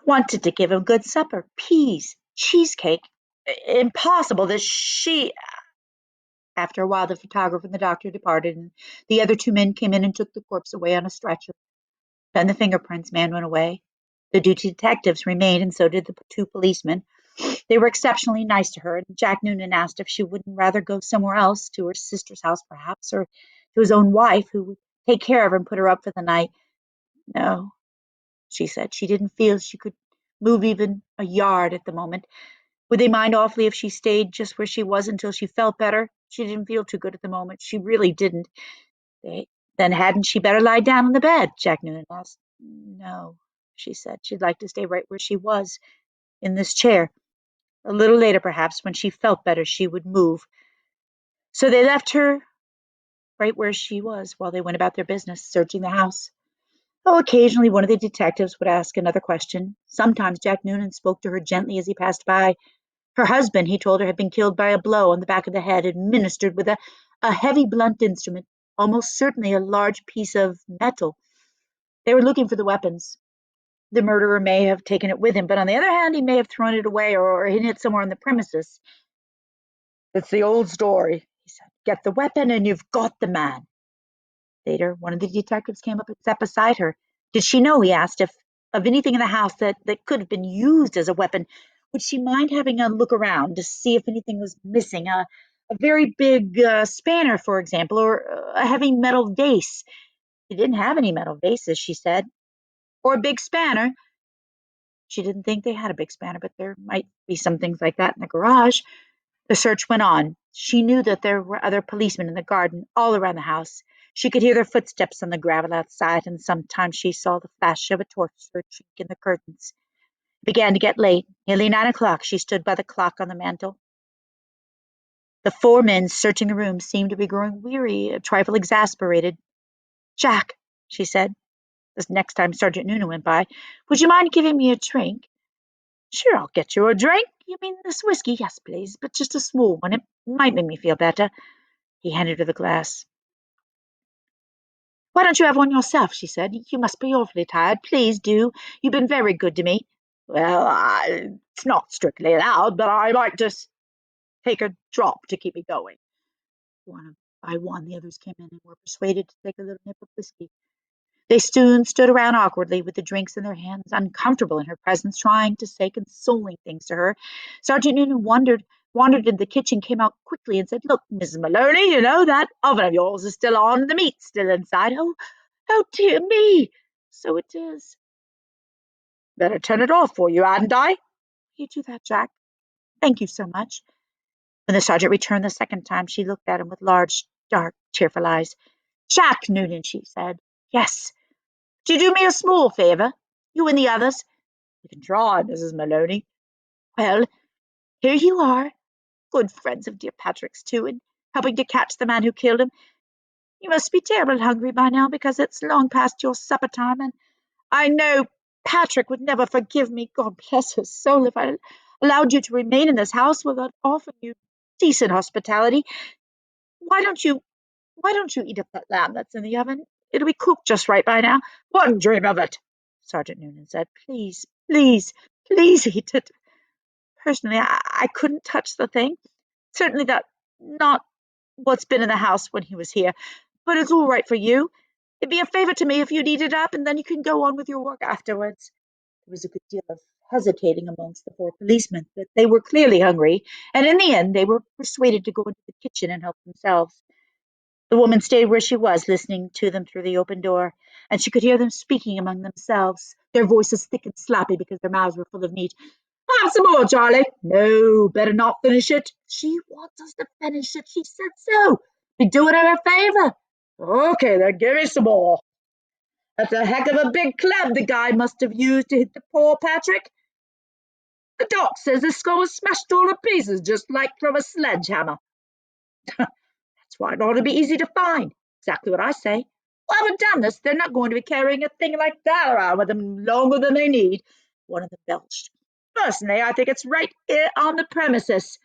Wanted to give him good supper, peas, cheesecake. Impossible that she. After a while, the photographer and the doctor departed, and the other two men came in and took the corpse away on a stretcher. Then the fingerprints man went away. The two detectives remained, and so did the two policemen. They were exceptionally nice to her, and Jack Noonan asked if she wouldn't rather go somewhere else, to her sister's house perhaps, or to his own wife, who would take care of her and put her up for the night. No, she said. She didn't feel she could move even a yard at the moment. Would they mind awfully if she stayed just where she was until she felt better? She didn't feel too good at the moment. She really didn't. They, then hadn't she better lie down on the bed? Jack Noonan asked. No, she said. She'd like to stay right where she was, in this chair. A little later, perhaps, when she felt better, she would move. So they left her right where she was while they went about their business, searching the house. Oh, occasionally one of the detectives would ask another question. Sometimes Jack Noonan spoke to her gently as he passed by. Her husband, he told her, had been killed by a blow on the back of the head, administered with a heavy blunt instrument, almost certainly a large piece of metal. They were looking for the weapons. The murderer may have taken it with him, but on the other hand, he may have thrown it away or hidden it somewhere on the premises. It's the old story, he said. Get the weapon and you've got the man. Later, one of the detectives came up and sat beside her. Did she know, he asked, if of anything in the house that could have been used as a weapon? Would she mind having a look around to see if anything was missing? A very big spanner, for example, or a heavy metal vase. She didn't have any metal vases, she said. Or a big spanner. She didn't think they had a big spanner, but there might be some things like that in the garage. The search went on. She knew that there were other policemen in the garden, all around the house. She could hear their footsteps on the gravel outside, and sometimes she saw the flash of a torch through a chink in the curtains. It began to get late. Nearly 9 o'clock. She stood by the clock on the mantel. The four men searching the room seemed to be growing weary, a trifle exasperated. Jack, she said, this next time Sergeant Noonan went by, would you mind giving me a drink? Sure, I'll get you a drink. You mean this whiskey? Yes, please, but just a small one. It might make me feel better. He handed her the glass. Why don't you have one yourself? She said. You must be awfully tired. Please do. You've been very good to me. Well, it's not strictly allowed, but I might just take a drop to keep me going. One by one, the others came in and were persuaded to take a little nip of whiskey. They soon stood around awkwardly with the drinks in their hands, uncomfortable in her presence, trying to say consoling things to her. Sergeant Noonan wandered into the kitchen, came out quickly and said, Look, Mrs. Maloney, you know that oven of yours is still on, the meat's still inside. Oh, dear me. So it is. Better turn it off for you, hadn't I? You do that, Jack. Thank you so much. When the sergeant returned the second time, she looked at him with large, dark, tearful eyes. Jack Noonan, she said. Yes. Do you do me a small favour? You and the others? You can try, Mrs. Maloney. Well, here you are, good friends of dear Patrick's too, and helping to catch the man who killed him. You must be terribly hungry by now, because it's long past your supper time, and I know Patrick would never forgive me, God bless his soul, if I allowed you to remain in this house without offering you decent hospitality. Why don't you eat up that lamb that's in the oven? It'll be cooked just right by now. Wouldn't dream of it, Sergeant Noonan said. Please, please, please eat it. Personally, I couldn't touch the thing. Certainly not what's been in the house when he was here. But it's all right for you. It'd be a favor to me if you'd eat it up, and then you can go on with your work afterwards. There was a good deal of hesitating amongst the four policemen, but they were clearly hungry, and in the end they were persuaded to go into the kitchen and help themselves. The woman stayed where she was, listening to them through the open door, and she could hear them speaking among themselves, their voices thick and sloppy because their mouths were full of meat. Have some more, Charlie. No, better not finish it. She wants us to finish it. She said so. Be doing her a favor. Okay, then give me some more. That's a heck of a big club the guy must have used to hit the poor Patrick. The doc says the skull was smashed all to pieces, just like from a sledgehammer. That's why it ought to be easy to find. Exactly what I say. Whoever done this, they're not going to be carrying a thing like that around with them longer than they need. One of them belched. Personally, I think it's right here on the premises.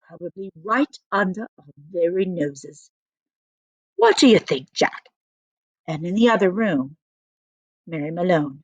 Probably right under our very noses. What do you think, Jack? And in the other room, Mary Malone.